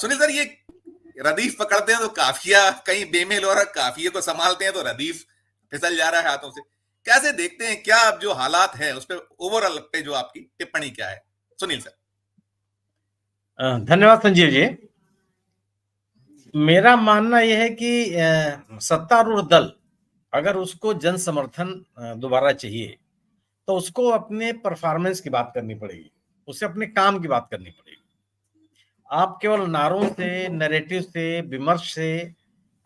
Sunil sir, ये रदीफ पकड़ते हैं तो काफिया कहीं बेमेल हो रहा है, काफिये को संभालते हैं तो रदीफ फिसल जा रहा है हाथों से। कैसे देखते हैं, क्या अब जो हालात है उस पर ओवरऑल पे जो आपकी टिप्पणी क्या है सुनील सर? धन्यवाद संजीव जी। मेरा मानना यह है कि सत्तारूढ़ दल अगर उसको जन समर्थन दोबारा चाहिए तो उसको अपने परफॉर्मेंस की बात करनी पड़ेगी, उसे अपने काम की बात करनी पड़ेगी। आप केवल नारों से, नैरेटिव से, विमर्श से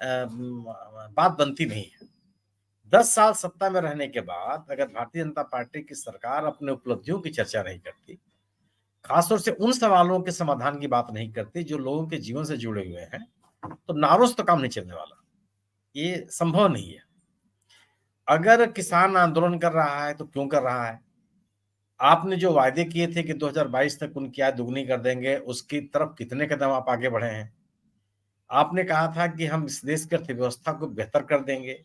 बात बनती नहीं है। 10 साल सत्ता में रहने के बाद अगर भारतीय जनता पार्टी की सरकार अपने उपलब्धियों की चर्चा नहीं करती, खासतौर से उन सवालों के समाधान की बात नहीं करती जो लोगों के जीवन से जुड़े हुए हैं, तो नारों से तो काम नहीं चलने वाला। ये संभव नहीं है। अगर किसान आंदोलन कर रहा है तो क्यों कर रहा है? आपने जो वायदे किए थे कि 2022 तक उनकी आय दुगनी कर देंगे, उसकी तरफ कितने कदम आप आगे बढ़े हैं? आपने कहा था कि हम इस देश की अर्थव्यवस्था को बेहतर कर देंगे,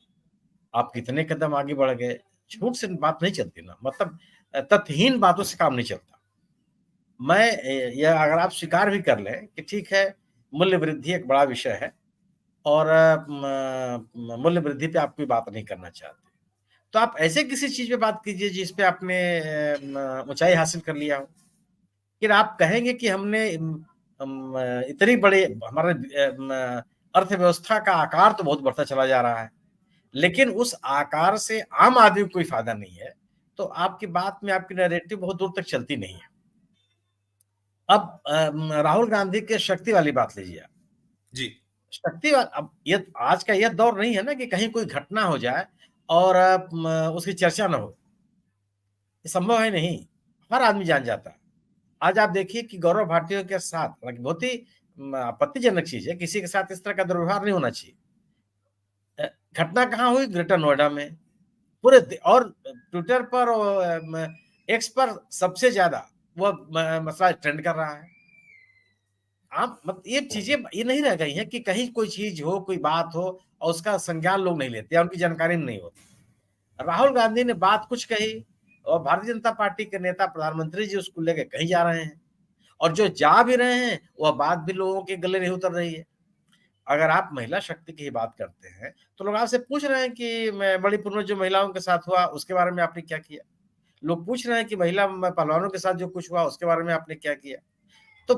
आप कितने कदम आगे बढ़ गए? झूठ से बात नहीं चलती ना, मतलब तथ्यहीन बातों से काम नहीं चलता। यह अगर आप स्वीकार भी कर लें कि ठीक है, मूल्य वृद्धि एक बड़ा विषय है और मूल्य वृद्धि पे आप कोई बात नहीं करना चाहते, तो आप ऐसे किसी चीज पे बात कीजिए जिस पे आपने ऊंचाई हासिल कर लिया हो। फिर आप कहेंगे कि हमने इतनी बड़ी हमारे अर्थव्यवस्था का आकार तो बहुत बढ़ता चला जा रहा है, लेकिन उस आकार से आम आदमी को कोई फायदा नहीं है, तो आपकी बात में आपकी नैरेटिव बहुत दूर तक चलती नहीं है। अब राहुल गांधी के शक्ति वाली बात लीजिए आप। जी। शक्ति अब ये आज का यह दौर नहीं है ना कि कहीं कोई घटना हो जाए और उसकी चर्चा ना हो। ये संभव है नहीं, हर आदमी जान जाता है। आज आप देखिए कि गौरव भाटिया के साथ, हालांकि बहुत ही आपत्तिजनक चीज है, किसी के साथ इस तरह का दुर्व्यवहार नहीं होना चाहिए। घटना कहाँ हुई? ग्रेटर नोएडा में। और ट्विटर पर और एक्स पर सबसे ज्यादा वह मसला ट्रेंड कर रहा है। आप मतलब ये चीजें ये नहीं रह गई हैं कि कहीं कोई चीज हो, कोई बात हो और उसका संज्ञान लोग नहीं लेते या उनकी जानकारी में नहीं होती। राहुल गांधी ने बात कुछ कही और भारतीय जनता पार्टी के नेता प्रधानमंत्री जी उसको लेके कहीं जा रहे हैं, और जो जा भी रहे हैं वह बात भी लोगों के गले नहीं उतर रही है। अगर आप महिला शक्ति की बात करते हैं तो लोग आपसे पूछ रहे हैं कि मणिपुर में जो महिलाओं के साथ हुआ उसके बारे में आपने क्या किया। लोग पूछ रहे हैं कि महिला पहलवानों के साथ जो कुछ हुआ उसके बारे में आपने क्या किया। तो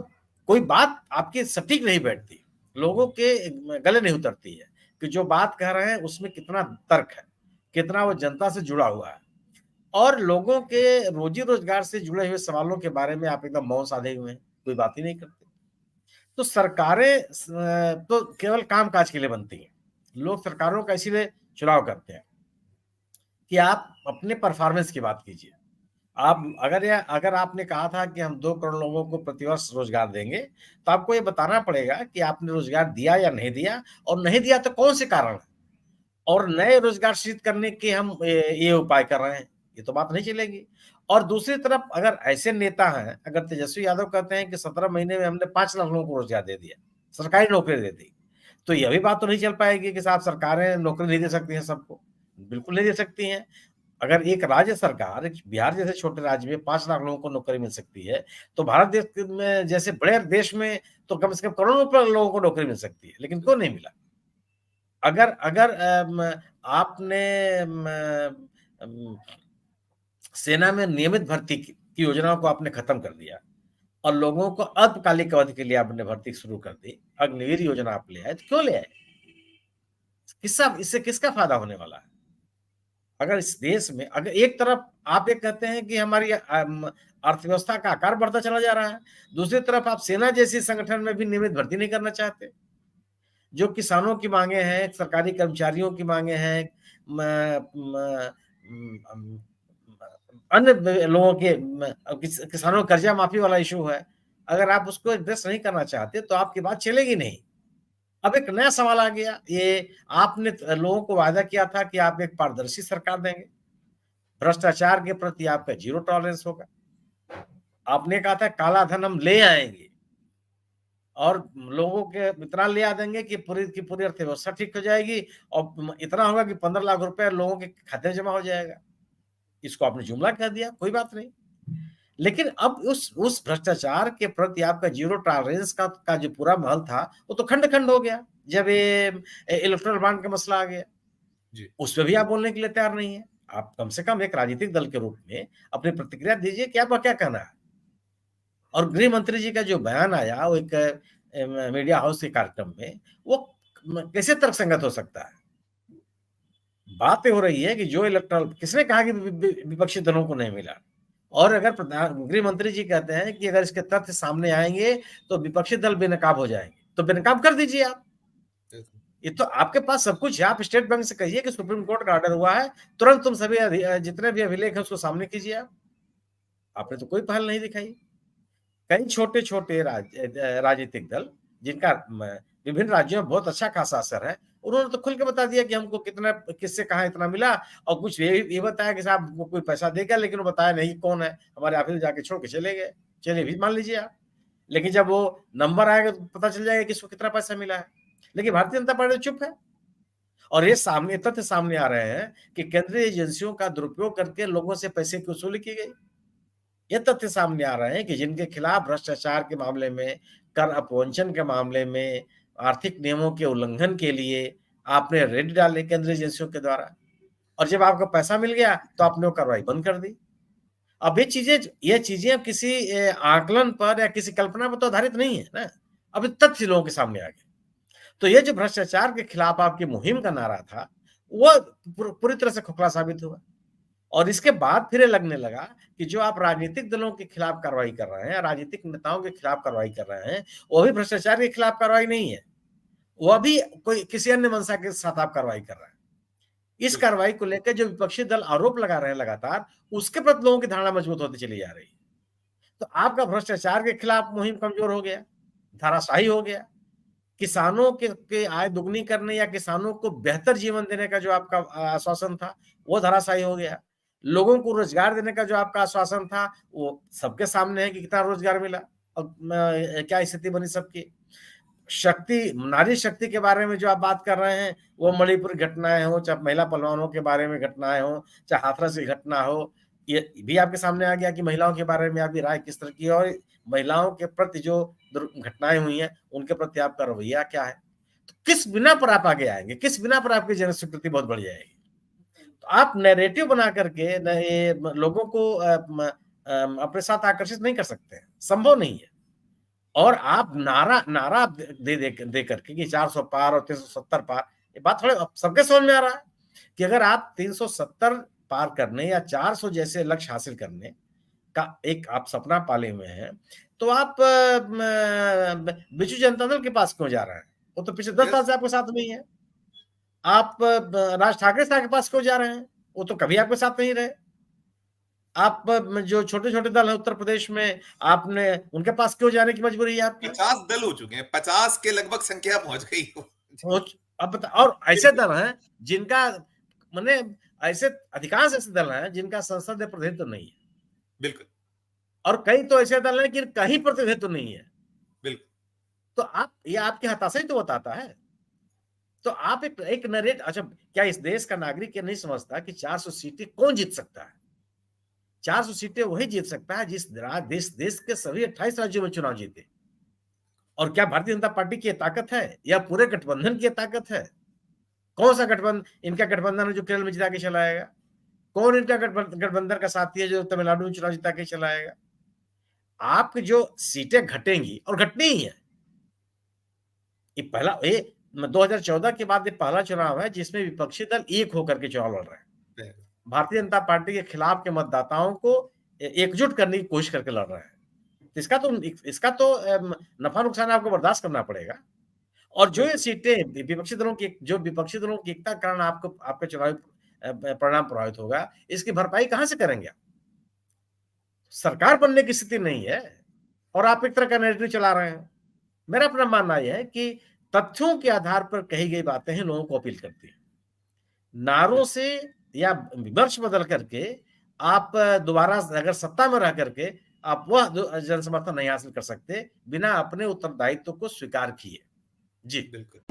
कोई बात आपकी सटीक नहीं बैठती, लोगों के गले नहीं उतरती है कि जो बात कह रहे हैं उसमें कितना तर्क है, कितना वो जनता से जुड़ा हुआ है, और लोगों के रोजी रोजगार से जुड़े हुए सवालों के बारे में आप एकदम मौन साधे हुए हैं, कोई बात ही नहीं करते। तो सरकारें तो केवल कामकाज के लिए बनती हैं। लोग सरकारों का इसीलिए चुनाव करते हैं कि आप अपने परफॉर्मेंस की बात कीजिए। आप अगर आपने कहा था कि हम 2 करोड़ लोगों को प्रतिवर्ष रोजगार देंगे, तो आपको ये बताना पड़ेगा कि आपने रोजगार दिया या नहीं दिया, और नहीं दिया तो कौन से कारण है, और नए रोजगार सृजित करने के हम ये उपाय कर रहे हैं। ये तो बात नहीं चलेगी। और दूसरी तरफ अगर ऐसे नेता हैं, अगर तेजस्वी यादव कहते हैं कि 17 महीने में हमने 5 लाख लोगों को रोजगार दे दिया, सरकारी नौकरी दे दी, तो यह भी बात तो नहीं चल पाएगी कि साहब सरकारें नौकरी नहीं दे सकती हैं सबको। बिल्कुल नहीं दे सकती हैं। अगर एक राज्य सरकार, एक बिहार जैसे छोटे राज्य में 5 लाख लोगों को नौकरी मिल सकती है, तो भारत देश में जैसे बड़े देश में तो कम से कम करोड़ों लोगों को नौकरी मिल सकती है, लेकिन क्यों नहीं मिला? अगर अगर आपने सेना में नियमित भर्ती की योजनाओं को आपने खत्म कर दिया और लोगों को अल्पकालिक अवधि के लिए आपने भर्ती शुरू कर दी, अग्निवीर योजना आप ले आए, तो क्यों ले आए? इससे किसका फायदा होने वाला है? अगर इस देश में अगर एक तरफ आप ये कहते हैं कि हमारी अर्थव्यवस्था का आकार बढ़ता चला जा रहा है, दूसरी तरफ आप सेना जैसी संगठन में भी नियमित भर्ती नहीं करना चाहते। जो किसानों की मांगे हैं, सरकारी कर्मचारियों की मांगे हैं, अन्य लोगों के किसानों का कर्जा माफी वाला इशू है, अगर आप उसको एड्रेस नहीं करना चाहते तो आपकी बात चलेगी नहीं। अब एक नया सवाल आ गया, ये आपने लोगों को वादा किया था कि आप एक पारदर्शी सरकार देंगे, भ्रष्टाचार के प्रति आपका जीरो टॉलरेंस होगा। आपने कहा था काला धन हम ले आएंगे और लोगों के इतना ले आ देंगे कि पूरी की पूरी अर्थव्यवस्था ठीक हो जाएगी, और इतना होगा कि 15 लाख रुपए लोगों के खाते में जमा हो जाएगा। इसको आपने जुमला कह दिया, कोई बात नहीं। लेकिन अब उस भ्रष्टाचार के प्रति आपका ज़ीरो टॉलरेंस का जो पूरा महल था, वो तो खंड-खंड हो गया, जब ये इलेक्टोरल बॉन्ड का मसला आ गया। जी। उसपे भी आप बोलने के लिए तैयार नहीं हैं। आप कम से कम एक राजनीतिक दल के रूप में अपनी प्रतिक्रिया दीजिए कि आपका क्या कहना है? और गृह मंत्री जी का जो बयान आया, वो एक मीडिया हाउस के कार्यक्रम में, वो कैसे तर्कसंगत हो सकता है? बात ये हो रही है कि जो इलेक्टोरल किसने कहा कि विपक्षी दलों को नहीं मिला? और अगर गृह मंत्री जी कहते हैं कि अगर इसके तथ्य सामने आएँगे, तो विपक्षी दल बेनकाब हो जाएँगे, तो बेनकाब कर दीजिए आप। ये तो आपके पास सब कुछ है, आप स्टेट बैंक से कहिए कि सुप्रीम कोर्ट का ऑर्डर हुआ है, तुरंत तुम सभी जितने भी अभिलेख हैं उसको सामने कीजिए आप। आपने तो कोई पहल नहीं दिखाई। कई छोटे-छोटे राजनीतिक दल जिनका विभिन्न राज्यों में बहुत अच्छा खासा असर है, उन्होंने तो खुल के बता दिया कि हमको कितना किससे कहाँ इतना मिला और कुछ ये बताया कि साहब हमको कोई पैसा देगा, लेकिन वो बताया नहीं कौन है, हमारे ऑफिस में जाके छोड़ के चले गए। चलिए भी मान लीजिए आप। लेकिन जब वो नंबर आएगा तो पता चल जाएगा कि इसको कितना पैसा मिला है। लेकिन भारतीय जनता पार्टी चुप है और ये तथ्य सामने आ रहे हैं कि केंद्रीय एजेंसियों का दुरुपयोग करके लोगों से पैसे की वसूली की गई। ये तथ्य सामने आ रहे हैं कि जिनके खिलाफ भ्रष्टाचार के मामले में, कर अपवंचन के मामले में, आर्थिक नियमों के उल्लंघन के लिए आपने रेड डाले केंद्रीय एजेंसियों के द्वारा और जब आपको पैसा मिल गया तो आपने वो कार्रवाई बंद कर दी। अब ये चीजें अब किसी आकलन पर या किसी कल्पना पर तो आधारित नहीं है ना। अब ये तथ्य लोगों के सामने आ गए। तो ये जो भ्रष्टाचार के खिलाफ आपकी मुहिम का नारा था, वो पूरी तरह से खोखला साबित हुआ। और इसके बाद फिर ये लगने लगा कि जो आप राजनीतिक दलों के खिलाफ कार्रवाई कर रहे हैं, राजनीतिक नेताओं के खिलाफ कार्रवाई कर रहे हैं, वो भी भ्रष्टाचार के खिलाफ कार्रवाई नहीं है। वो भी कोई किसी अन्य मंशा के साथ आप कार्रवाई कर रहे हैं। इस कार्रवाई को लेकर जो विपक्षी दल आरोप लगा रहे हैं लगातार, उसके प्रति लोगों की धारणा मजबूत होती चली जा रही है। तो आपका भ्रष्टाचार के खिलाफ मुहिम कमजोर हो गया, धराशायी हो गया। किसानों के आय दुगनी करने या किसानों को बेहतर जीवन देने का जो आपका आश्वासन था, वो धराशायी हो गया। लोगों को रोजगार देने का जो आपका आश्वासन था, वो सबके सामने है कि कितना रोजगार मिला और क्या स्थिति बनी सबकी। नारी शक्ति के बारे में जो आप बात कर रहे हैं, वो मणिपुर घटनाएँ हो, चाहे महिला पहलवानों के बारे में घटनाएँ हो, चाहे हाथरस की घटना हो, ये भी आपके सामने आ गया कि महिलाओं के बारे में आपकी राय किस तरह की है और महिलाओं के प्रति जो घटनाएँ हुई हैं, उनके प्रति आपका रवैया क्या है? तो किस बिना पर आप आगे आएँगे? किस बिना पर आपकी जन स्वीकृति बहुत बढ़ जाएगी? तो आप नैरेटिव बना करके न ये लोगों को अपने साथ आकर्षित नहीं कर सकते हैं, संभव नहीं है। और आप नारा नारा दे करके कि 400 पार और 370 पार, ये बात थोड़े अब सबके समझ में आ रहा है कि अगर आप 370 पार करने या 400 जैसे लक्ष्य हासिल करने का एक आप सपना पाले हुए हैं, तो आप बिजू जनता दल के पास क्यों जा रहे हैं? वो तो पिछले 10 साल से आपके साथ में ही है। आप राज ठाकरे साहब के पास क्यों जा रहे हैं? वो तो कभी आपके साथ नहीं रहे। आप जो छोटे-छोटे दल हैं उत्तर प्रदेश में, आपने उनके पास क्यों जाने की मजबूरी है आपकी? 50 दल हो चुके हैं, 50 के लगभग संख्या पहुंच गई हो। सोच अब बता और ऐसे दल हैं जिनका माने ऐसे अधिकांश ऐसे दल हैं जिनका संसदीय प्रतिनिधित्व नहीं है बिल्कुल, और कई तो ऐसे दल हैं कि कहीं प्रतिनिधित्व नहीं है। बिल्कुल। तो आप ये आपकी हताशा ही तो बताता है। तो आप एक नरेट अच्छा क्या इस देश का नागरिक ये नहीं समझता कि 400 सीटें कौन जीत सकता है? 400 सीटें वही जीत सकता है जिस देश के सभी 28 राज्यों में चुनाव जीते। और क्या भारतीय जनता पार्टी की ये ताकत है या पूरे गठबंधन की ये ताकत है? कौन-सा इनका गठबंधन है जो केरल में जिता के चला आएगा? कौन इनका गठबंधन का साथी है जो तमिलनाडु में चुनाव जिता के चला आएगा? आपकी जो सीटें घटेंगी और घटनी ही है। ये 2014 के बाद ये पहला चुनाव है जिसमें विपक्षी दल एक होकर के चुनाव लड़ रहे हैं। भारतीय जनता पार्टी के खिलाफ के मतदाताओं को एकजुट करने की कोशिश करके लड़ रहे हैं। इसका तो नफा-नुकसान आपको बर्दाश्त करना पड़ेगा। और जो ये सीटें विपक्षी दलों की एकता के कारण आपको आपका चुनावी परिणाम प्रभावित होगा, इसकी भरपाई कहाँ से करेंगे आप? सरकार बनने की स्थिति नहीं है और आप एक तरह का नैरेटिव चला रहे हैं। मेरा अपना मानना यह है कि तथ्यों के आधार पर कही गई बातें हैं लोगों को अपील करती हैं। नारों से या विमर्श बदल करके आप दोबारा अगर सत्ता में रह करके आप वह जनसमर्थन नहीं हासिल कर सकते बिना अपने उत्तरदायित्व को स्वीकार किए। जी। बिल्कुल।